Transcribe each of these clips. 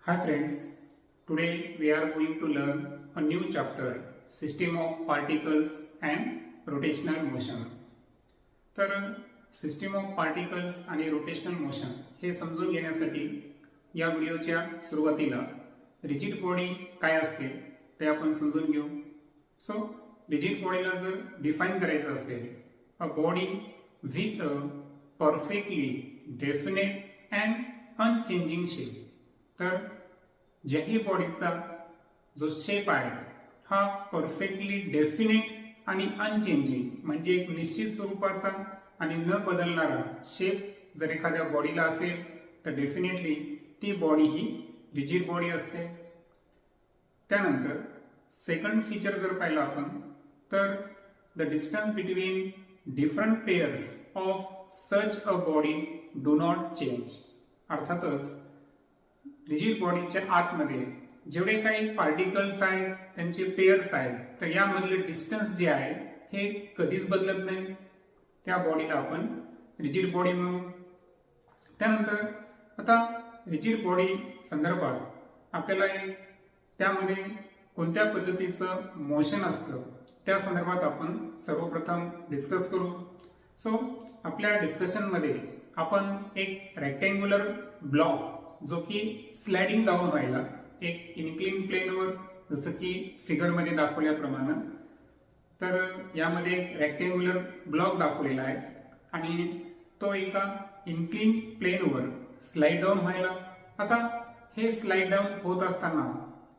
Hi friends, today we are going to learn a new chapter, System of Particles and Rotational Motion. तर system of particles आणि rotational motion हे समजून घेण्यासाठी या व्हिडिओच्या सुरुवातीला रिजिड बॉडी काय असते ते आपण समजून घेऊ. सो रिजिड बॉडीला जर डिफाइन करायचं असेल, a body with a perfectly definite and unchanging shape. तर ज्याही बॉडीचा जो शेप आहे हा परफेक्टली डेफिनेट आणि अनचेंजिंग म्हणजे एक निश्चित स्वरूपाचा आणि न बदलणारा शेप जर एखाद्या बॉडीला असेल तर डेफिनेटली ती बॉडी ही रिजिड बॉडी असते. त्यानंतर सेकंड फीचर जर पाहिलं आपण तर the distance between different pairs of such a body do not change. अर्थातच रिजिड बॉडीच्या आतमध्ये जेवढे काही पार्टिकल्स आहेत त्यांचे पेयर्स आहेत तर यामधले डिस्टन्स जे आहे हे कधीच बदलत नाही. त्या बॉडीला आपण रिजिड बॉडी म्हणू. त्यानंतर आता रिजिड बॉडी संदर्भात आपल्याला त्यामध्ये कोणत्या पद्धतीचं मोशन असतं त्या संदर्भात आपण सर्वप्रथम डिस्कस करू. सो आपल्या डिस्कशनमध्ये आपण एक रेक्टेंग्युलर ब्लॉक जो की स्लाइडिंग डाऊन व्हायला एक इन्क्लिन प्लेनवर जसं की फिगरमध्ये दाखवल्याप्रमाणे तर यामध्ये एक रेक्टेंग्युलर ब्लॉक दाखवलेला आहे आणि तो एका इन्क्लिन प्लेनवर स्लाइड डाऊन व्हायला. आता हे स्लाइड डाऊन होत असताना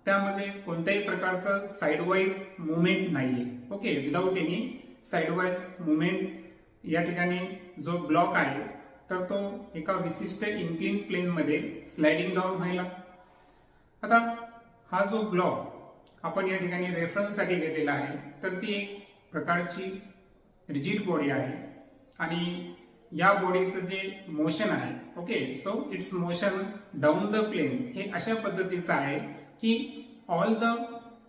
त्यामध्ये कोणत्याही प्रकारचं साइडवाइज मुवमेंट नाहीये. Okay, without any sideways movement या ठिकाणी जो ब्लॉक आहे तर तो एका विशिष्ट इन्क्लिन प्लेन मध्ये स्लाइडिंग डाऊन व्हायला. आता हा जो ब्लॉक आपण या ठिकाणी रेफरन्स साठी घेतलेला आहे तर ती एक प्रकारची रिजिड बॉडी आहे आणि या बॉडीचं जे मोशन आहे okay so it's motion down the plane हे अशा पद्धतीचं आहे की all the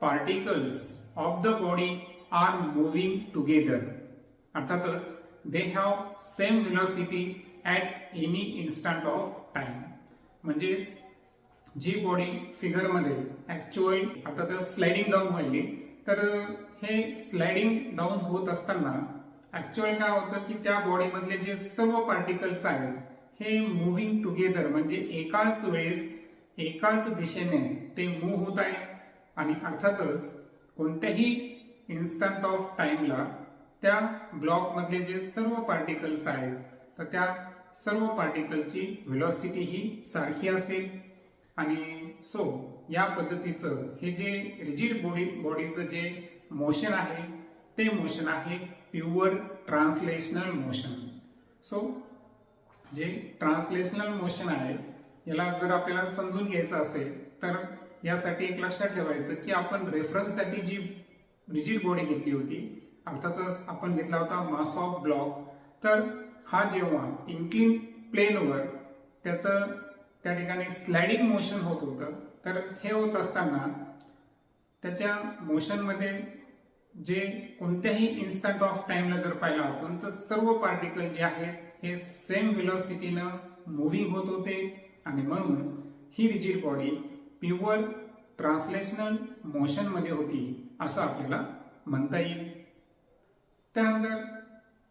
particles of the body are moving together. अर्थातच they have same velocity at any instant of time. म्हणजे जी बॉडी फिगरमध्ये ऍक्च्युअल अर्थात स्लाइडिंग डाऊन व्हायली तर हे स्लाइडिंग डाऊन होत असताना ऍक्च्युअल काय होतं की त्या बॉडीमधले जे सर्व पार्टिकल्स आहेत हे मुव्हिंग टुगेदर म्हणजे एकाच वेळेस एकाच दिशेने ते मूव्ह होत आहे आणि अर्थातच कोणत्याही इन्स्टंट ऑफ टाइमला त्या ब्लॉक मधले जे सर्व पार्टिकल्स आहेत तर त्या सर्व पार्टिकलची व्हेलॉसिटी ही सारखी असेल. आणि सो या पद्धतीचं हे जे रिजिड बॉडीचं जे मोशन आहे ते मोशन आहे प्युअर ट्रान्सलेशनल मोशन. सो जे ट्रान्सलेशनल मोशन आहे याला जर आपल्याला समजून घ्यायचं असेल तर यासाठी एक लक्षात ठेवायचं की आपण रेफरन्ससाठी जी रिजिड बॉडी घेतली होती अर्थातच आपण घेतला होता मास ऑफ ब्लॉक. तर हा जेव्हा इन्क्लिन प्लेनवर त्याचं त्या ठिकाणी स्लाइडिंग मोशन होत होतं तर हे होत असताना त्याच्या मोशनमध्ये जे कोणत्याही इन्स्टंट ऑफ टाइमला जर पाहिलं आपण तर सर्व पार्टिकल जे आहेत हे सेम व्हेलॉसिटीनं मुव्हिंग होत होते आणि म्हणून ही rigid body pure translational motion मध्ये होती असं आपल्याला म्हणता येईल. त्यानंतर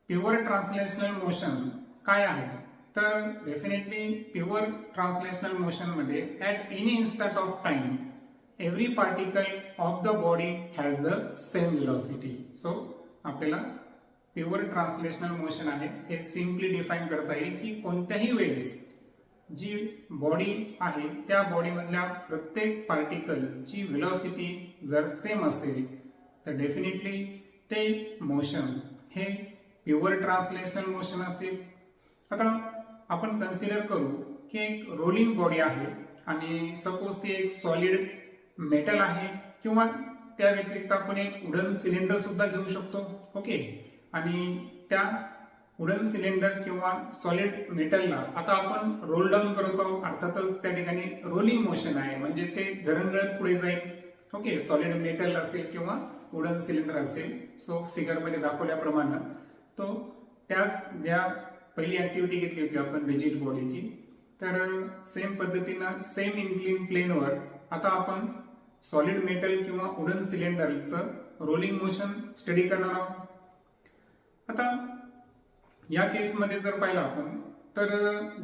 प्युअर ट्रान्सलेशनल मोशन काय आहे तर डेफिनेटली प्युअर ट्रान्सलेशनल मोशन मध्ये at any instant of time every particle of the body has the same velocity. So आपल्याला प्युअर ट्रान्सलेशनल मोशन आहे हे सिम्पली डिफाइन करता येईल की कोणत्याही वेळेस जी बॉडी आहे त्या बॉडी मधल्या प्रत्येक पार्टिकलची व्हेलॉसिटी जर सेम असेल तर डेफिनेटली ते मोशन हे प्युअर ट्रान्सलेशनल मोशन असेल. आता आपण कन्सिडर करू की एक रोलिंग बॉडी आहे आणि सपोज ती एक सॉलिड मेटल आहे किंवा त्या व्यतिरिक्त आपण एक वुडन सिलेंडर सुद्धा घेऊ शकतो. ओके, आणि त्या वुडन सिलेंडर किंवा सॉलिड मेटलला आता आपण रोल डाऊन करत आहोत. अर्थातच त्या ठिकाणी रोलिंग मोशन आहे म्हणजे ते घरंगळत पुढे जाईल. ओके, सॉलिड मेटल असेल किंवा वुडन सिलेंडर असेल. सो फिगरमध्ये दाखवल्याप्रमाणे तो त्याच ज्या पहिली ऍक्टिव्हिटी घेतली होती आपण रिजिड बॉडीची तर सेम पद्धतीनं सेम इन्क्लिन प्लेनवर आता आपण सॉलिड मेटल किंवा वुडन सिलेंडरचं रोलिंग मोशन स्टडी करणार आहोत। आता या केसमध्ये जर पाहिलं आपण तर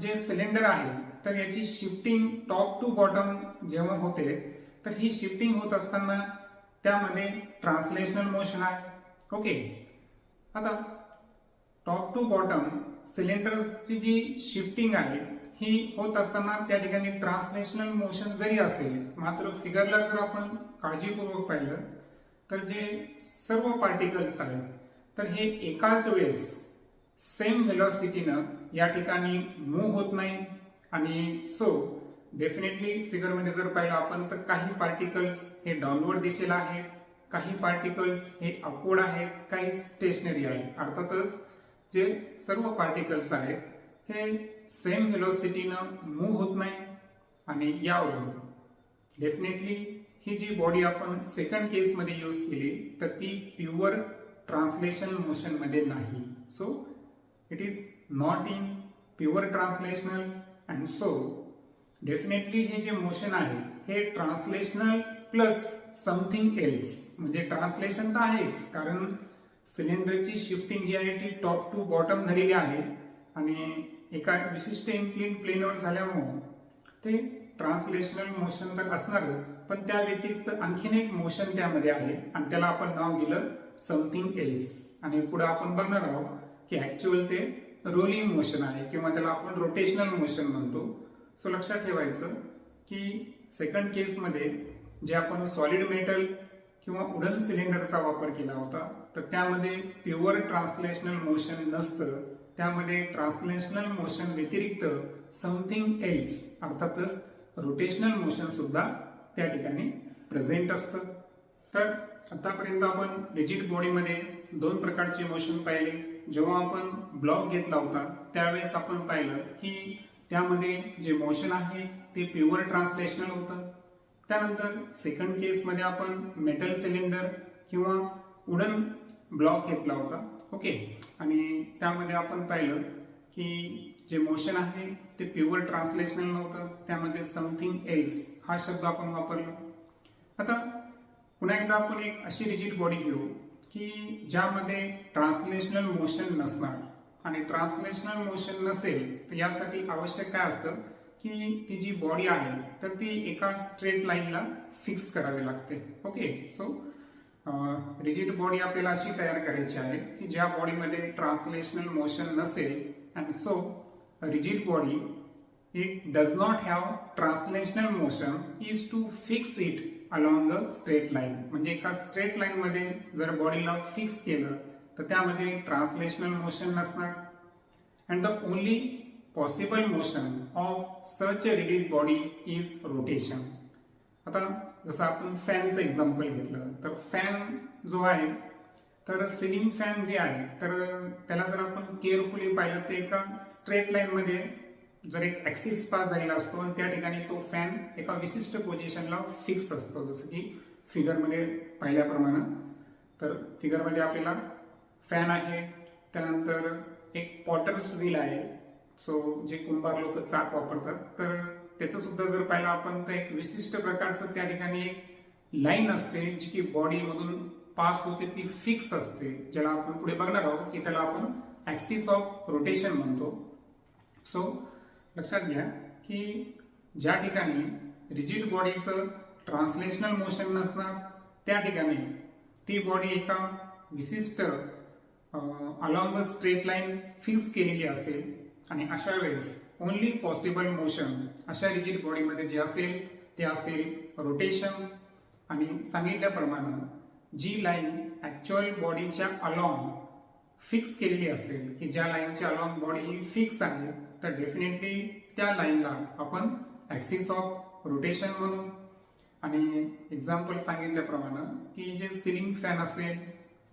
जे सिलेंडर आहे तर याची शिफ्टिंग टॉप टू बॉटम जेव्हा होते तर ही शिफ्टिंग होत असताना त्यामध्ये ट्रान्सलेशनल मोशन आहे। ओके, आता टॉप टू बॉटम सिलेंडरची जी शिफ्टिंग आहे ही होत असताना त्या ठिकाणी ट्रान्सलेशनल मोशन जरी असेल, मात्र फिगरला जर आपण काळजीपूर्वक पाहिलं तर जे सर्व पार्टिकल्स आहेत तर हे एकाच वेळेस सेम व्हेलॉसिटीनं या ठिकाणी मूव्ह होत नाही। आणि सो डेफिनेटली फिगरमध्ये जर पाहिलं आपण तर काही पार्टिकल्स हे डाऊनवर्ड दिशेला आहेत, काही पार्टिकल्स हे अपवर्ड आहेत, काही स्टेशनरी आहेत। अर्थातच जे सर्व पार्टिकल्स आहेत हे सेम व्हेलॉसिटीनं मूव्ह होत नाही। आणि यावरून डेफिनेटली ही जी बॉडी आपण सेकंड केसमध्ये यूज केली तर ती प्युअर ट्रान्सलेशन मोशन मध्ये नाही। So it is not in pure translational and so definitely हे जे मोशन आहे हे ट्रान्सलेशनल प्लस समथिंग एल्स, म्हणजे ट्रान्सलेशन तर आहेच कारण सिलेंडरची शिफ्टिंग जी आहे ती टॉप टू बॉटम झालेली आहे आणि एका विशिष्ट इन्क्लिन प्लेनवर झाल्यामुळे ते ट्रान्सलेशनल मोशन तर असणारच, पण त्या व्यतिरिक्त आणखीन एक मोशन त्यामध्ये आहे आणि त्याला आपण नाव दिलं समथिंग एल्स। आणि पुढे आपण बघणार आहोत की ऍक्च्युअल ते रोलिंग मोशन आहे किंवा त्याला आपण रोटेशनल मोशन म्हणतो। सो लक्षात ठेवायचं की सेकंड केसमध्ये जे आपण सॉलिड मेटल किंवा वुडन सिलेंडरचा वापर केला होता तर त्यामध्ये प्युअर ट्रान्सलेशनल मोशन नसतं, त्यामध्ये ट्रान्सलेशनल मोशन व्यतिरिक्त समथिंग एल्स अर्थातच रोटेशनल मोशन सुद्धा त्या ठिकाणी प्रेझेंट असतं। तर आतापर्यंत आपण रिजिड बॉडीमध्ये दोन प्रकारचे मोशन पाहिले। जेव्हा आपण ब्लॉक घेतला होता त्यावेळेस आपण पाहिलं की त्यामध्ये जे मोशन आहे ते प्युअर ट्रान्सलेशनल होतं। त्यानंतर सेकंड केसमध्ये आपण मेटल सिलेंडर किंवा वुडन ब्लॉक घेतला होता। ओके, आणि त्यामध्ये आपण पाहिलं की जे मोशन आहे ते प्युअर ट्रान्सलेशनल नव्हतं, त्यामध्ये समथिंग एल्स हा शब्द आपण वापरला। आता पुन्हा एकदा आपण एक अशी रिजिड बॉडी घेऊ की ज्यामध्ये ट्रान्सलेशनल मोशन नसणार, आणि ट्रान्सलेशनल मोशन नसेल तर यासाठी आवश्यक काय असतं की ती जी बॉडी आहे तर ती एका स्ट्रेट लाईनला फिक्स करावी लागते। ओके, सो रिजिड बॉडी आपल्याला अशी तयार करायची आहे की ज्या बॉडीमध्ये ट्रान्सलेशनल मोशन नसेल and so rigid body it does not have translational motion is to fix it along a straight line। म्हणजे एका स्ट्रेट लाईन मध्ये जर बॉडीला फिक्स केलं तर त्यामध्ये ट्रान्सलेशनल मोशन नसणार। And the only possible motion of such a rigid body is rotation. आता जसं आपण फॅनचं एक्झाम्पल घेतलं तर फॅन जो आहे तर सिलिंग फॅन जे आहे तर त्याला जर आपण केअरफुली पाहिलं तर एका स्ट्रेट लाईन मध्ये जर एक ऍक्सिस पास झालेला असतो आणि त्या ठिकाणी तो फॅन एका विशिष्ट पोझिशनला फिक्स असतो, जसं की फिगरमध्ये पाहिल्याप्रमाणे। तर फिगरमध्ये आपल्याला फॅन आहे, त्यानंतर एक पॉटर्स व्हील आहे, सो जे कुंभार लोक चाक वापरतात तर त्याचं सुद्धा जर पाहिलं आपण तर एक विशिष्ट प्रकारचं त्या ठिकाणी एक लाईन असते जी की बॉडी मधून पास होते, ती फिक्स असते, ज्याला आपण पुढे बघणार आहोत की त्याला आपण ऍक्सिस ऑफ रोटेशन म्हणतो। सो लक्षात घ्या की ज्या ठिकाणी रिजिड बॉडीचं ट्रान्सलेशनल मोशन नसणार त्या ठिकाणी ती बॉडी एका विशिष्ट along a straight line fix केलेली असेल, आणि अशा वेळेस ओनली पॉसिबल मोशन अशा रिजिड बॉडीमध्ये जे असेल ते असेल रोटेशन। आणि सांगितल्याप्रमाणे जी लाईन ऍक्च्युअल बॉडीच्या अलॉंग फिक्स केलेली असेल की ज्या लाईनच्या अलॉंग बॉडी ही फिक्स आहे तर डेफिनेटली त्या लाईनला आपण ऍक्सिस ऑफ रोटेशन म्हणू। आणि एक्झाम्पल सांगितल्याप्रमाणे की जे सिलिंग फॅन असेल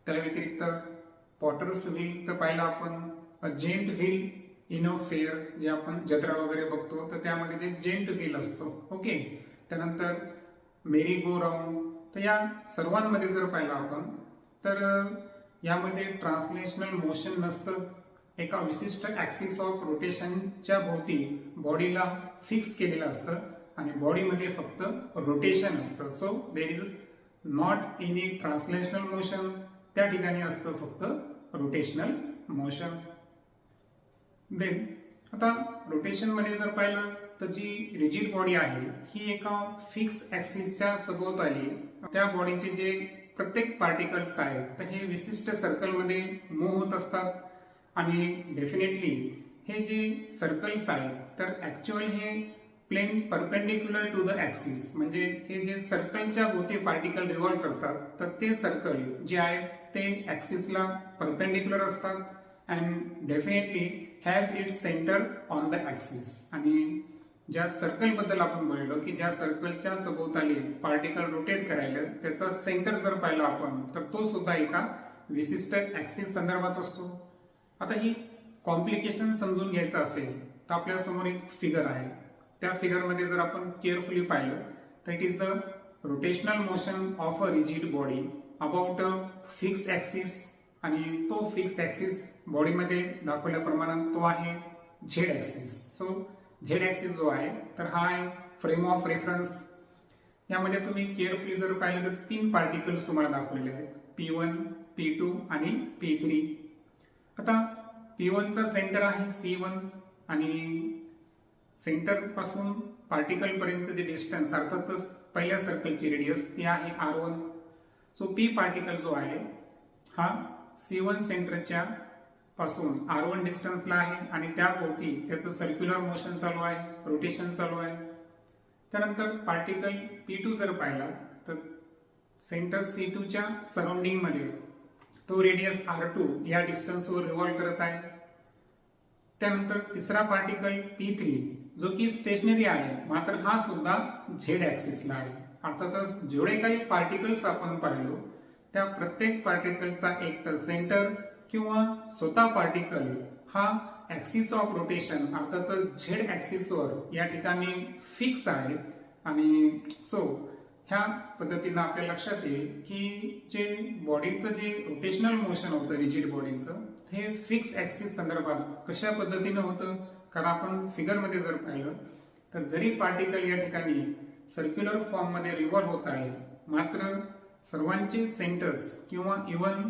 त्या व्यतिरिक्त पॉटर्स व्हील तर पाहिलं आपण giant wheel in a fair, जे आपण जत्रा वगैरे बघतो तर त्यामध्ये जे जेंट व्हील असतो। ओके, त्यानंतर मेरी गो राऊंड, तर या सर्वांमध्ये जर पाहिलं आपण तर यामध्ये ट्रान्सलेशनल मोशन नसतं, एका विशिष्ट ऍक्सिस ऑफ रोटेशनच्या भोवती बॉडीला फिक्स केलेलं असतं आणि बॉडीमध्ये फक्त रोटेशन असतं. So there is not any translational motion, त्या ठिकाणी असतं फक्त रोटेशनल मोशन. देन आता रोटेशन मध्ये जर पाहिलं तर जी रिजिड बॉडी आहे ही एका फिक्स ऍक्सिसच्या सभोवताली त्या बॉडीचे जे प्रत्येक पार्टिकल्स आहेत तर हे विशिष्ट सर्कलमध्ये मूव्ह होत असतात. आणि डेफिनेटली हे जे सर्कल्स आहेत तर ऍक्च्युअल हे plane perpendicular to the axis, म्हणजे हे जे सर्कलच्या भोवती पार्टिकल रिव्हॉल्व करतात तर ते सर्कल जे आहेत ते ऍक्सिसला परपेंडिक्युलर असतात and definitely has its centre on the axis. आणि ज्या सर्कल बद्दल आपण बोललो की ज्या सर्कलच्या सभोवताली पार्टिकल रोटेट करायला त्याचा सेंटर जर पाहिला आपण तर तो सुद्धा एका विशिष्ट ऍक्सिस संदर्भात असतो. आता ही कॉम्प्लिकेशन समजून घ्यायचं असेल तर आपल्या समोर एक फिगर आहे. त्या फिगरमध्ये जर आपण केअरफुली पाहिलं तर it is the rotational motion of a rigid body about a fixed axis. आणि तो फिक्स्ड ऍक्सिस बॉडीमध्ये दाखवल्याप्रमाणे तो आहे Z axis. So Z axis जो आहे तर हा आहे फ्रेम ऑफ रेफरन्स. यामध्ये तुम्ही केअरफुली जर पाहिलं तर 3 पार्टिकल्स तुम्हाला दाखवलेले आहेत, P1, P2 आणि P3. आता P1 चा सेंटर आहे C1 आणि सेंटर पासून पार्टिकल पर्यंतचे जे डिस्टन्स अर्थातच पहिल्या सर्कलची रेडियस ती आहे R1. सो P पार्टिकल जो आहे हा C1 सेंटरच्या पासून R1 डिस्टन्सला आहे आणि त्याभोवती त्याचं सर्क्युलर मोशन चालू आहे, रोटेशन चालू आहे. त्यानंतर पार्टिकल P2 जर पाहिला तर सेंटर C2 च्या सराउंडिंग मध्ये तो रेडियस R2 या डिस्टन्सवर रिव्हॉल्व करत आहे. त्यानंतर तिसरा पार्टिकल P3 जो की स्टेशनरी आहे मात्र हा सुद्धा झेड ऍक्सिसला आहे. अर्थातच जेवढे काही पार्टिकल्स आपण पाहिलो त्या प्रत्येक पार्टिकलचा एक तर सेंटर किंवा स्वतः पार्टिकल हा ऍक्सिस ऑफ रोटेशन अर्थातच झेड ऍक्सिसवर या ठिकाणी फिक्स आहे. आणि सो ह्या पद्धतीने आपल्या लक्षात येईल की जे बॉडीचं जे रोटेशनल मोशन होतं रिजिड बॉडीचं हे फिक्स ऍक्सिस संदर्भात कशा पद्धतीने होतं. कारण आपण फिगरमध्ये जर पाहिलं तर जरी पार्टिकल या ठिकाणी सर्क्युलर फॉर्म मध्ये रिव्हॉल्व होत आहे मात्र सर्वांचे सेंटर्स किंवा इवन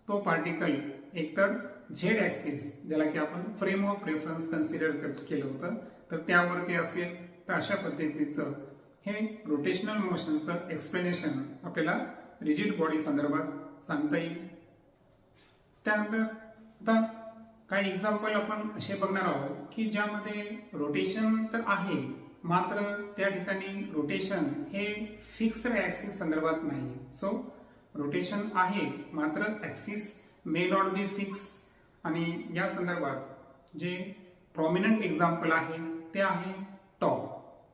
तो पार्टिकल एकतर झेड ऍक्सिस ज्याला की आपण फ्रेम ऑफ रेफरन्स कन्सिडर केलं होतं तर त्यावरती असेल. तर अशा पद्धतीचं हे रोटेशनल मोशनचं एक्सप्लेनेशन आपल्याला रिजिड बॉडी संदर्भात सांगता येईल. त्यानंतर आता काही एक्झाम्पल आपण असे बघणार आहोत की ज्यामध्ये रोटेशन तर आहे मात्र त्या ठिकाणी रोटेशन हे फिक्स्ड ऍक्सिस संदर्भात नाही. सो रोटेशन आहे मात्र axis may not be fix. आणि या संदर्भात जे प्रॉमिनंट एक्झाम्पल आहे ते आहे टॉप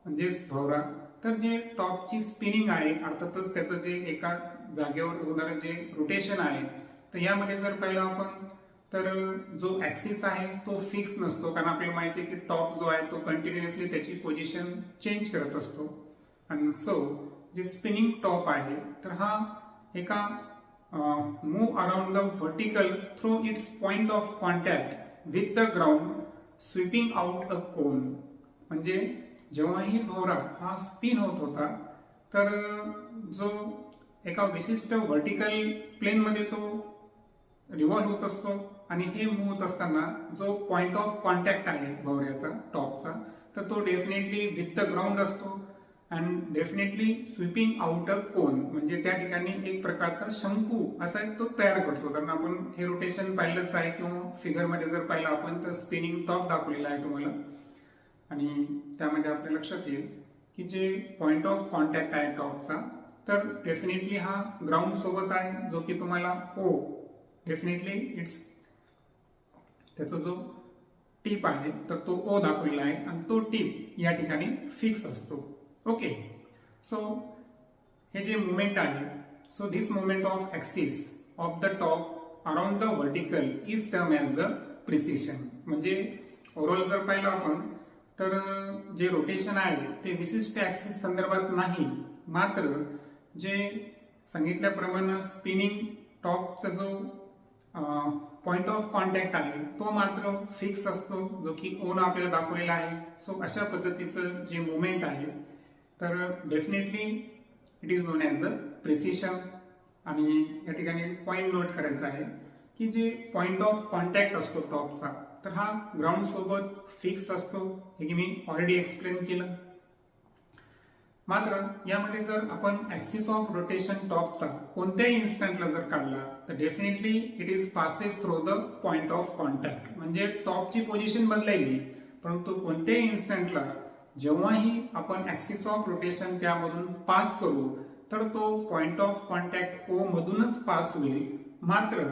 म्हणजेच भवरा. तर जे टॉपची स्पिनिंग आहे अर्थातच त्याचं जे एका जागेवर होणारं जे रोटेशन आहे तर यामध्ये जर पाहिलं आपण तर जो ऍक्सिस आहे तो फिक्स नसतो कारण आपल्याला माहिती आहे की टॉप जो आहे तो कंटिन्युअसली त्याची पोझिशन चेंज करत असतो. आणि सो जे स्पिनिंग टॉप आहे तर हा एका move around the vertical through its point of contact with the ground sweeping out a cone. म्हणजे जेव्हाही भोवरा हा स्पिन होत होता तर जो एका विशिष्ट व्हर्टिकल प्लेन मध्ये तो रिव्हॉल्व होत असतो आणि हे मूव्ह होत असताना जो पॉइंट ऑफ कॉन्टॅक्ट आहे भोवऱ्याचा टॉपचा तर तो डेफिनेटली विथ द ग्राउंड असतो and definitely sweeping out a cone म्हणजे त्या ठिकाणी एक प्रकारचा शंकू असा तो तयार करतो. जर आपण हे रोटेशन पाहिलंच आहे किंवा फिगरमध्ये जर पाहिलं आपण तर स्पिनिंग टॉप दाखवलेला आहे तुम्हाला आणि त्यामध्ये आपल्या लक्षात येईल की जे पॉइंट ऑफ कॉन्टॅक्ट आहे टॉपचा तर डेफिनेटली हा ग्राउंड सोबत आहे जो की तुम्हाला ओ डेफिनेटली इट्स त्याचा जो टिप आहे तर तो ओ दाखवलेला आहे आणि तो टिप या ठिकाणी फिक्स असतो. ओके. सो हे जे मुवमेंट आहे so this movement of axis of the top around the vertical is term as the precession. म्हणजे ओव्हरऑल जर पाहिलं आपण तर जे रोटेशन आहे ते विशिष्ट ऍक्सिस संदर्भात नाही मात्र जे सांगितल्याप्रमाणे स्पिनिंग टॉपचा जो पॉइंट ऑफ कॉन्टॅक्ट आहे तो मात्र फिक्स असतो, जो की ओन आपल्याला दाखवलेला आहे. सो अशा पद्धतीचं जे मुवमेंट आहे तर definitely it is non as the precision. आणि या ठिकाणी पॉइंट नोट करायचा आहे की जे पॉइंट ऑफ कॉन्टॅक्ट असतो टॉपचा तर हा ग्राउंड सोबत फिक्स असतो, हे मी ऑलरेडी एक्सप्लेन केलं. मात्र यामध्ये जर आपण ऍक्सिस ऑफ रोटेशन टॉपचा कोणत्याही इन्स्टंटला जर काढला तर definitely it is passes through the point of contact. म्हणजे टॉपची पोझिशन बदलायली परंतु कोणत्याही इन्स्टंटला जेव्हाही आपण ऍक्सिस ऑफ रोटेशन त्यामधून पास करू तर तो पॉइंट ऑफ कॉन्टॅक्ट ओ मधूनच पास होईल. मात्र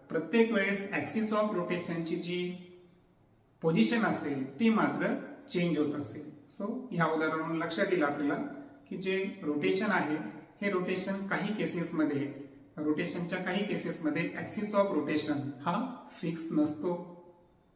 प्रत्येक वेळेस ऍक्सिस ऑफ रोटेशनची जी पोझिशन असेल ती मात्र चेंज होत असेल. सो या उदाहरणावरून लक्षात येईल आपल्याला की जे रोटेशन आहे हे रोटेशन काही केसेसमध्ये रोटेशनच्या काही केसेसमध्ये ऍक्सिस ऑफ रोटेशन हा फिक्स नसतो.